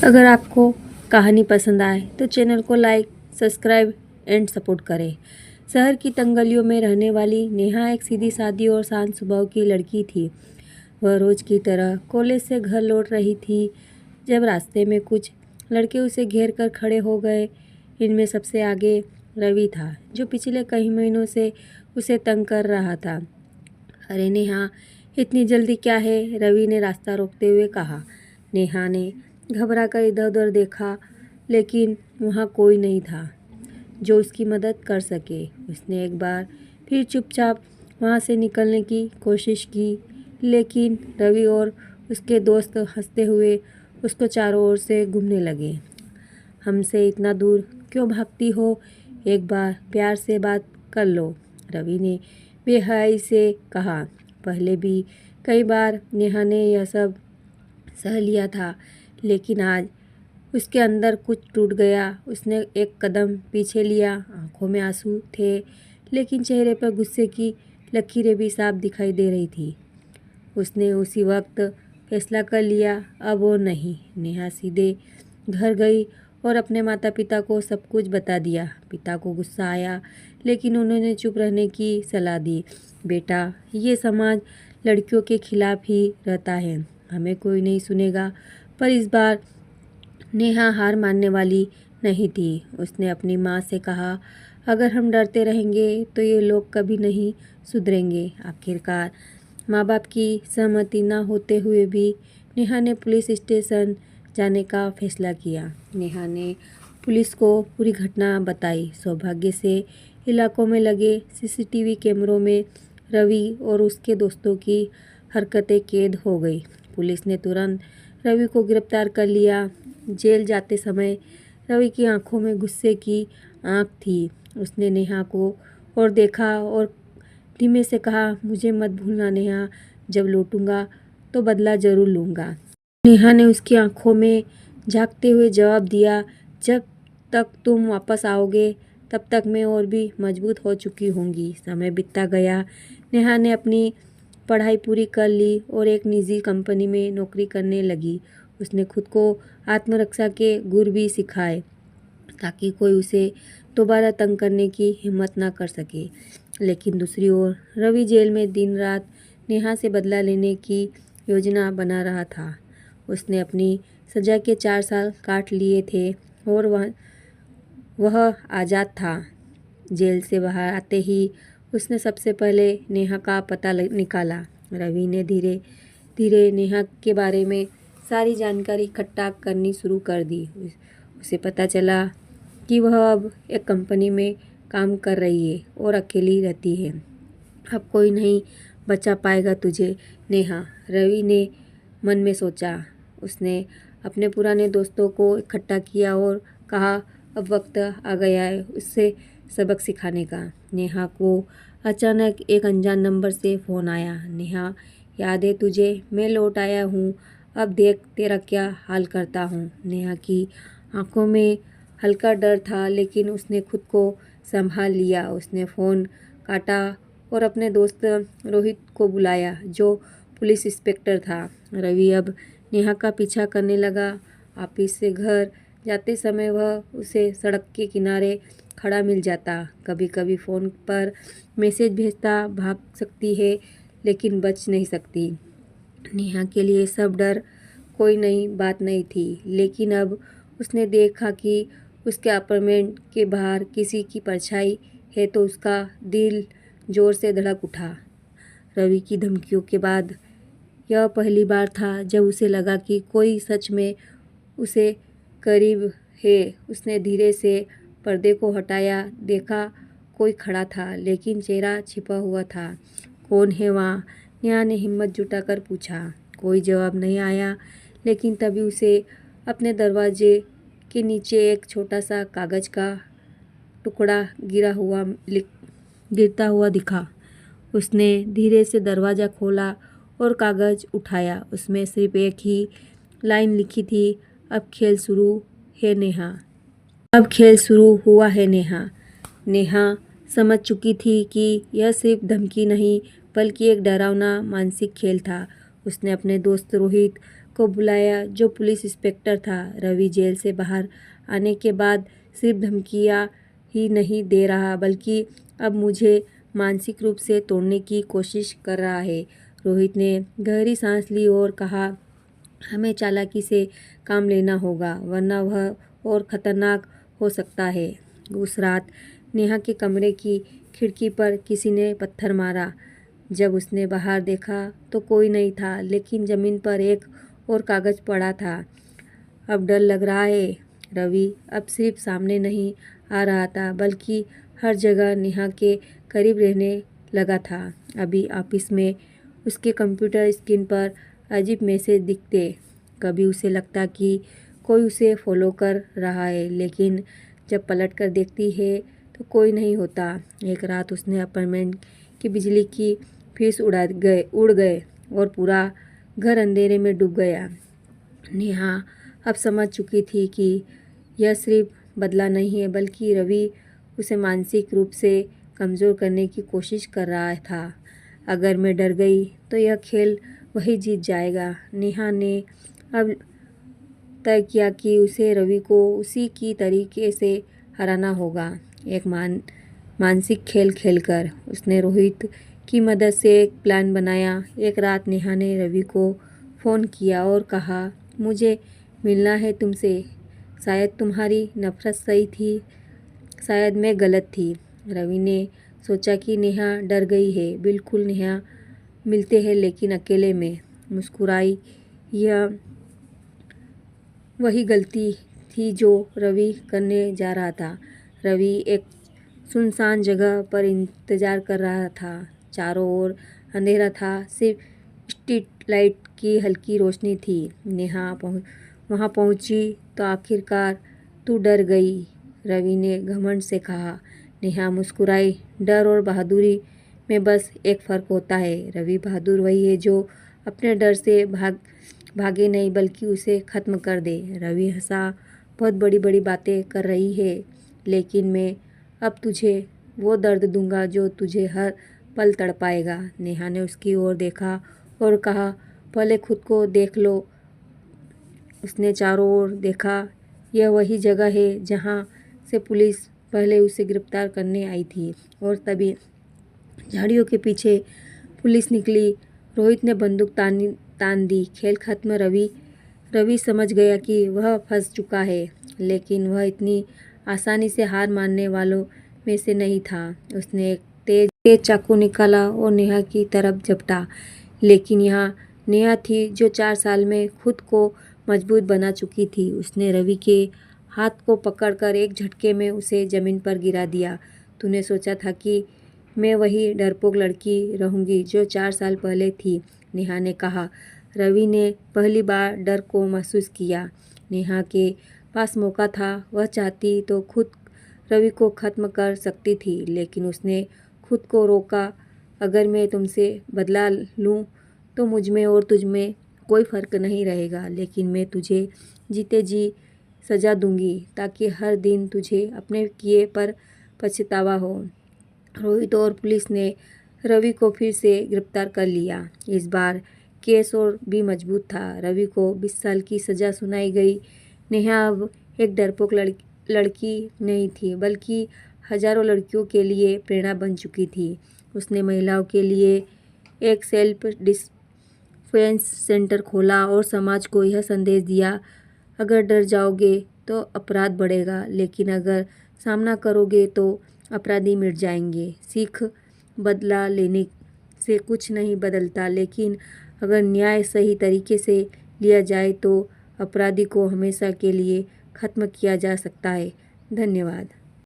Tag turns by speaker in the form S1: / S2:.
S1: अगर आपको कहानी पसंद आए तो चैनल को लाइक, सब्सक्राइब एंड सपोर्ट करें। शहर की तंगलियों में रहने वाली नेहा एक सीधी सादी और शांत स्वभाव की लड़की थी। वह रोज़ की तरह कॉलेज से घर लौट रही थी जब रास्ते में कुछ लड़के उसे घेर कर खड़े हो गए। इनमें सबसे आगे रवि था, जो पिछले कई महीनों से उसे तंग कर रहा था। अरे नेहा, इतनी जल्दी क्या है? रवि ने रास्ता रोकते हुए कहा। नेहा ने घबरा कर इधर उधर देखा, लेकिन वहाँ कोई नहीं था जो उसकी मदद कर सके। उसने एक बार फिर चुपचाप वहाँ से निकलने की कोशिश की, लेकिन रवि और उसके दोस्त हंसते हुए उसको चारों ओर से घूमने लगे। हमसे इतना दूर क्यों भागती हो? एक बार प्यार से बात कर लो, रवि ने बेहयाई से कहा। पहले भी कई बार नेहा ने यह सब सह लिया था, लेकिन आज उसके अंदर कुछ टूट गया। उसने एक कदम पीछे लिया। आंखों में आंसू थे, लेकिन चेहरे पर गुस्से की लकीरें भी साफ दिखाई दे रही थी। उसने उसी वक्त फैसला कर लिया, अब वो नहीं। नेहा सीधे घर गई और अपने माता पिता को सब कुछ बता दिया। पिता को गुस्सा आया, लेकिन उन्होंने चुप रहने की सलाह दी। बेटा, ये समाज लड़कियों के खिलाफ ही रहता है, हमें कोई नहीं सुनेगा। पर इस बार नेहा हार मानने वाली नहीं थी। उसने अपनी माँ से कहा, अगर हम डरते रहेंगे तो ये लोग कभी नहीं सुधरेंगे। आखिरकार माँ बाप की सहमति न होते हुए भी नेहा ने पुलिस स्टेशन जाने का फैसला किया। नेहा ने पुलिस को पूरी घटना बताई। सौभाग्य से इलाकों में लगे सीसीटीवी कैमरों में रवि और उसके दोस्तों की हरकतें कैद हो गई। पुलिस ने तुरंत रवि को गिरफ्तार कर लिया। जेल जाते समय रवि की आंखों में गुस्से की आंख थी। उसने नेहा को और देखा और धीमे से कहा, मुझे मत भूलना नेहा, जब लौटूंगा तो बदला ज़रूर लूँगा। नेहा ने उसकी आंखों में झांकते हुए जवाब दिया, जब तक तुम वापस आओगे तब तक मैं और भी मजबूत हो चुकी होंगी। समय बीतता गया। नेहा ने अपनी पढ़ाई पूरी कर ली और एक निजी कंपनी में नौकरी करने लगी। उसने खुद को आत्मरक्षा के गुर भी सिखाए, ताकि कोई उसे दोबारा तंग करने की हिम्मत ना कर सके। लेकिन दूसरी ओर रवि जेल में दिन रात नेहा से बदला लेने की योजना बना रहा था। उसने अपनी सजा के 4 साल काट लिए थे और वह आज़ाद था। जेल से बाहर आते ही उसने सबसे पहले नेहा का पता निकाला। रवि ने धीरे धीरे नेहा के बारे में सारी जानकारी इकट्ठा करनी शुरू कर दी। उसे पता चला कि वह अब एक कंपनी में काम कर रही है और अकेली रहती है। अब कोई नहीं बचा पाएगा तुझे नेहा, रवि ने मन में सोचा। उसने अपने पुराने दोस्तों को इकट्ठा किया और कहा, अब वक्त आ गया है उससे सबक सिखाने का। नेहा को अचानक एक अनजान नंबर से फ़ोन आया। नेहा, याद है तुझे? मैं लौट आया हूँ, अब देख तेरा क्या हाल करता हूँ। नेहा की आंखों में हल्का डर था, लेकिन उसने खुद को संभाल लिया। उसने फ़ोन काटा और अपने दोस्त रोहित को बुलाया, जो पुलिस इंस्पेक्टर था। रवि अब नेहा का पीछा करने लगा। ऑफिस से घर जाते समय वह उसे सड़क के किनारे खड़ा मिल जाता। कभी कभी फ़ोन पर मैसेज भेजता, भाग सकती है लेकिन बच नहीं सकती। नेहा के लिए सब डर कोई नई बात नहीं थी, लेकिन अब उसने देखा कि उसके अपार्टमेंट के बाहर किसी की परछाई है तो उसका दिल जोर से धड़क उठा। रवि की धमकियों के बाद यह पहली बार था जब उसे लगा कि कोई सच में उसे करीब है। उसने धीरे से पर्दे को हटाया, देखा कोई खड़ा था, लेकिन चेहरा छिपा हुआ था। कौन है वहाँ? नेहा ने हिम्मत जुटाकर पूछा। कोई जवाब नहीं आया, लेकिन तभी उसे अपने दरवाजे के नीचे एक छोटा सा कागज़ का टुकड़ा गिरता हुआ दिखा। उसने धीरे से दरवाज़ा खोला और कागज़ उठाया। उसमें सिर्फ एक ही लाइन लिखी थी, अब खेल शुरू है नेहा। अब खेल शुरू हुआ है नेहा। नेहा समझ चुकी थी कि यह सिर्फ धमकी नहीं, बल्कि एक डरावना मानसिक खेल था। उसने अपने दोस्त रोहित को बुलाया जो पुलिस इंस्पेक्टर था। रवि जेल से बाहर आने के बाद सिर्फ धमकियाँ ही नहीं दे रहा बल्कि अब मुझे मानसिक रूप से तोड़ने की कोशिश कर रहा है। रोहित ने गहरी सांस ली और कहा, हमें चालाकी से काम लेना होगा वरना वह और ख़तरनाक हो सकता है। उस रात नेहा के कमरे की खिड़की पर किसी ने पत्थर मारा। जब उसने बाहर देखा तो कोई नहीं था, लेकिन ज़मीन पर एक और कागज़ पड़ा था। अब डर लग रहा है। रवि अब सिर्फ सामने नहीं आ रहा था बल्कि हर जगह नेहा के करीब रहने लगा था। अभी ऑफिस में उसके कंप्यूटर स्क्रीन पर अजीब मैसेज दिखते। कभी उसे लगता कि कोई उसे फॉलो कर रहा है, लेकिन जब पलट कर देखती है तो कोई नहीं होता। एक रात उसने अपार्टमेंट की बिजली की फिश उड़ गए और पूरा घर अंधेरे में डूब गया। नेहा अब समझ चुकी थी कि यह सिर्फ बदला नहीं है बल्कि रवि उसे मानसिक रूप से कमज़ोर करने की कोशिश कर रहा था। अगर मैं डर गई तो यह खेल वही जीत जाएगा। नेहा ने अब तय किया कि उसे रवि को उसी की तरीके से हराना होगा। एक मानसिक खेल खेलकर उसने रोहित की मदद से एक प्लान बनाया। एक रात नेहा ने रवि को फ़ोन किया और कहा, मुझे मिलना है तुमसे। शायद तुम्हारी नफ़रत सही थी, शायद मैं गलत थी। रवि ने सोचा कि नेहा डर गई है। बिल्कुल, नेहा मिलते हैं लेकिन अकेले में। मुस्कुराई। यह वही गलती थी जो रवि करने जा रहा था। रवि एक सुनसान जगह पर इंतज़ार कर रहा था। चारों ओर अंधेरा था, सिर्फ स्ट्रीट लाइट की हल्की रोशनी थी। नेहा वहाँ पहुँची तो आखिरकार तू डर गई, रवि ने घमंड से कहा। नेहा मुस्कुराई। डर और बहादुरी में बस एक फ़र्क होता है। रवि बहादुर वही है जो अपने डर से भागे नहीं बल्कि उसे ख़त्म कर दे। रवि हंसा। बहुत बड़ी बड़ी बातें कर रही है, लेकिन मैं अब तुझे वो दर्द दूंगा जो तुझे हर पल तड़पाएगा। नेहा ने उसकी ओर देखा और कहा, पहले खुद को देख लो। उसने चारों ओर देखा। यह वही जगह है जहाँ से पुलिस पहले उसे गिरफ्तार करने आई थी। और तभी झाड़ियों के पीछे पुलिस निकली। रोहित ने बंदूक तान दी। खेल खत्म। रवि समझ गया कि वह फंस चुका है, लेकिन वह इतनी आसानी से हार मानने वालों में से नहीं था। उसने एक तेज चाकू निकाला और नेहा की तरफ झपटा, लेकिन यहाँ नेहा थी जो 4 साल में खुद को मजबूत बना चुकी थी। उसने रवि के हाथ को पकड़कर एक झटके में उसे ज़मीन पर गिरा दिया। तूने सोचा था कि मैं वही डरपोक लड़की रहूँगी जो 4 साल पहले थी, नेहा ने कहा। रवि ने पहली बार डर को महसूस किया। नेहा के पास मौका था। वह चाहती तो खुद रवि को ख़त्म कर सकती थी, लेकिन उसने खुद को रोका। अगर मैं तुमसे बदला लूँ तो मुझ में और तुझ में कोई फ़र्क नहीं रहेगा, लेकिन मैं तुझे जीते जी सज़ा दूंगी ताकि हर दिन तुझे अपने किए पर पछतावा हो। रोहित और पुलिस ने रवि को फिर से गिरफ्तार कर लिया। इस बार केस और भी मजबूत था। रवि को 20 साल की सज़ा सुनाई गई। नेहा अब एक डरपोक लड़की नहीं थी बल्कि हजारों लड़कियों के लिए प्रेरणा बन चुकी थी। उसने महिलाओं के लिए एक सेल्फ डिफेंस सेंटर खोला और समाज को यह संदेश दिया, अगर डर जाओगे तो अपराध बढ़ेगा, लेकिन अगर सामना करोगे तो अपराधी मिट जाएंगे। सीख, बदला लेने से कुछ नहीं बदलता, लेकिन अगर न्याय सही तरीके से लिया जाए तो अपराधी को हमेशा के लिए ख़त्म किया जा सकता है। धन्यवाद।